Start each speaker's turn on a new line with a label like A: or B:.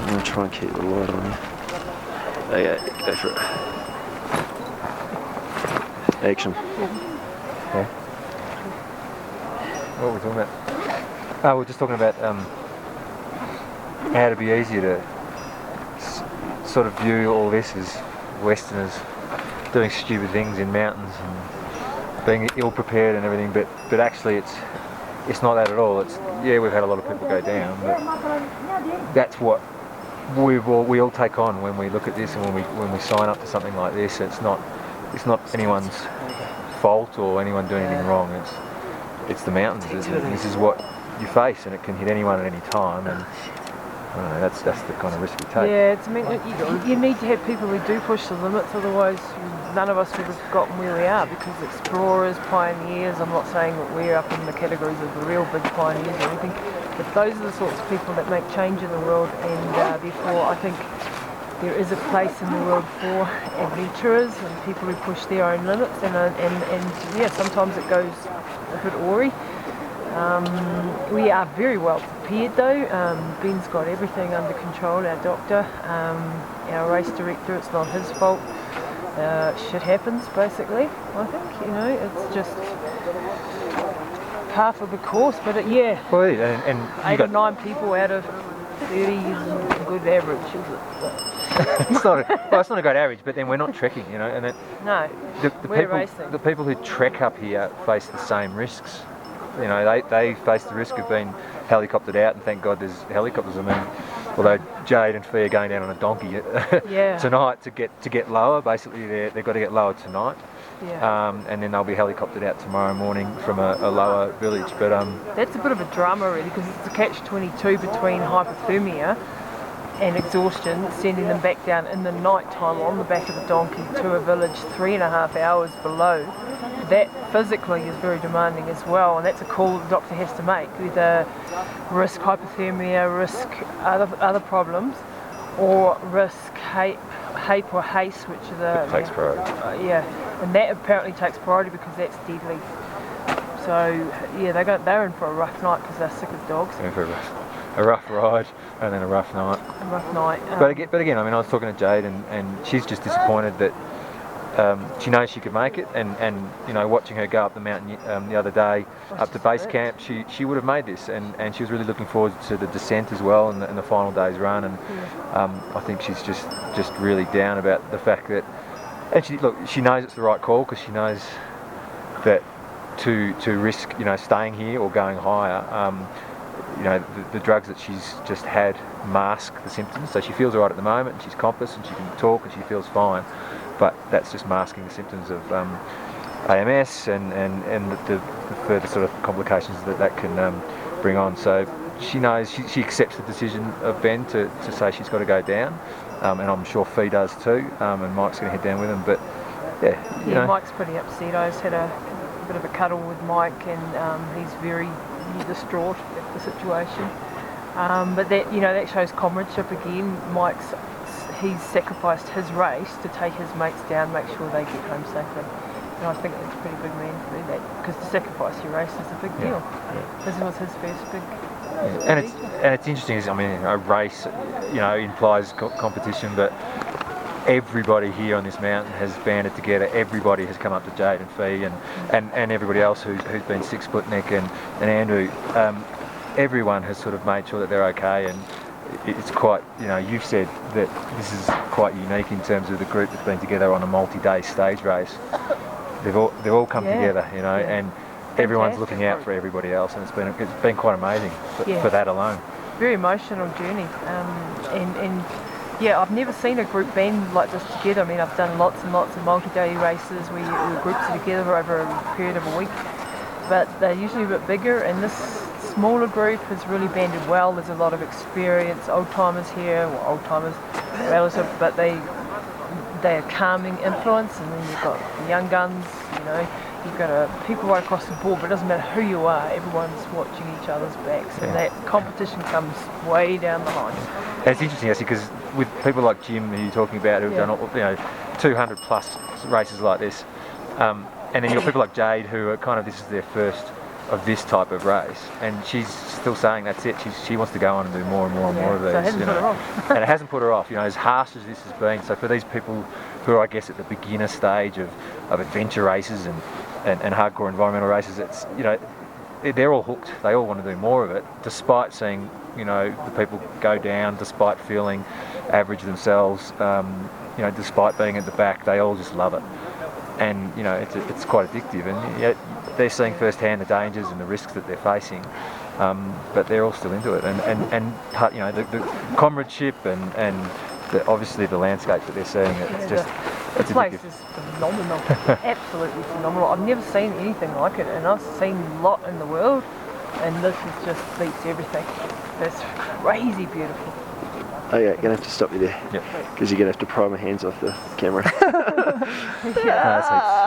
A: I'm going to try and keep the light on here. Okay, go for it. Action.
B: Yeah. What were we talking about? Oh, we're just talking about how to be easier to sort of view all this as Westerners doing stupid things in mountains and being ill prepared and everything, but actually it's not that at all. We've had a lot of people go down, but that's what we all take on when we look at this and when we sign up to something like this. It's not anyone's fault or anyone doing anything wrong. It's the mountains. This is what you face, and it can hit anyone at any time. And I don't know, that's the kind of risk you take.
C: Yeah, you need to have people who do push the limits, otherwise none of us would have gotten where we are, because explorers, pioneers, I'm not saying that we're up in the categories of the real big pioneers or anything, but those are the sorts of people that make change in the world, and therefore I think there is a place in the world for adventurers and people who push their own limits, and yeah, sometimes it goes a bit awry. We are very well prepared though. Ben's got everything under control, our doctor, our race director, it's not his fault. Shit happens basically, I think, it's just half of the course, but
B: Well, and
C: 8 or 9 people out of 30 is a good average, is it?
B: it's not a great average, but then we're not trekking, and
C: no, we're racing.
B: The people who trek up here face the same risks. They face the risk of being helicoptered out, and thank God there's helicopters. I mean, although Jade and Fee are going down on a donkey tonight to get lower. Basically, they've got to get lower tonight, and then they'll be helicoptered out tomorrow morning from a lower village. But
C: that's a bit of a drama, really, because it's a catch-22 between hypothermia and exhaustion, sending them back down in the night time on the back of the donkey to a village 3.5 hours below. That physically is very demanding as well, and that's a call the doctor has to make, whether risk hypothermia, risk other problems, or risk HAPE or HACE, which are the...
B: It takes priority.
C: And that apparently takes priority because that's deadly. So yeah, they're in for a rough night because they're sick as dogs.
B: In for a rough ride and then a rough night. But again, I mean, I was talking to Jade, and she's just disappointed that she knows she could make it, and watching her go up the mountain the other day up to base camp, she would have made this, and she was really looking forward to the descent as well, and the final day's run, and I think she's just really down about the fact that, and she knows it's the right call, because she knows that to risk staying here or going higher, the drugs that she's just had mask the symptoms, so she feels alright at the moment, and she's compass, and she can talk, and she feels fine. But that's just masking the symptoms of AMS and the further sort of complications that can bring on. So she knows, she accepts the decision of Ben to say she's got to go down, and I'm sure Fee does too, and Mike's going to head down with him. But
C: Mike's pretty upset. I just had a bit of a cuddle with Mike, and he's very distraught at the situation. But that shows comradeship again. He's sacrificed his race to take his mates down, make sure they get home safely. And I think that's a pretty big man to do that, because to sacrifice your race is a big deal. This was his first big.
B: And it's interesting. I mean, a race, implies competition, but everybody here on this mountain has banded together. Everybody has come up to Jade and Fee and everybody else who's been 6 foot Nick and Andrew. Everyone has sort of made sure that they're okay, and it's quite, you've said that this is quite unique in terms of the group that's been together on a multi-day stage race. They've all come together, and everyone's looking out for everybody else, and it's been quite amazing for that alone.
C: Very emotional journey, and I've never seen a group band like this together. I mean, I've done lots and lots of multi-day races where groups are together over a period of a week, but they're usually a bit bigger, and this smaller group has really banded well. There's a lot of experience, old-timers here, relative, but they're a calming influence, and then you've got the young guns, you've got people right across the board, but it doesn't matter who you are, everyone's watching each other's backs, and that competition comes way down the line.
B: And it's interesting, actually, because with people like Jim, who you're talking about, who've done 200 plus races like this, and then you've got people like Jade, who are this is their first of this type of race, and she's still saying that's it. She wants to go on and do more and more and more of these.
C: So it hasn't put her off.
B: And it hasn't put her off. As harsh as this has been. So for these people who are, I guess, at the beginner stage of adventure races and hardcore environmental races, it's they're all hooked. They all want to do more of it, despite seeing the people go down, despite feeling average themselves. Despite being at the back, they all just love it. And it's quite addictive, and yet they're seeing firsthand the dangers and the risks that they're facing, but they're all still into it, and the comradeship and obviously the landscapes that they're seeing. It's
C: the place
B: addictive.
C: is phenomenal, absolutely phenomenal. I've never seen anything like it, and I've seen a lot in the world, and this is just beats everything. It's crazy beautiful.
A: Oh yeah, gonna have to stop you there.
B: Yep.
A: Because you're gonna have to pry my hands off the camera.
B: That's heaps.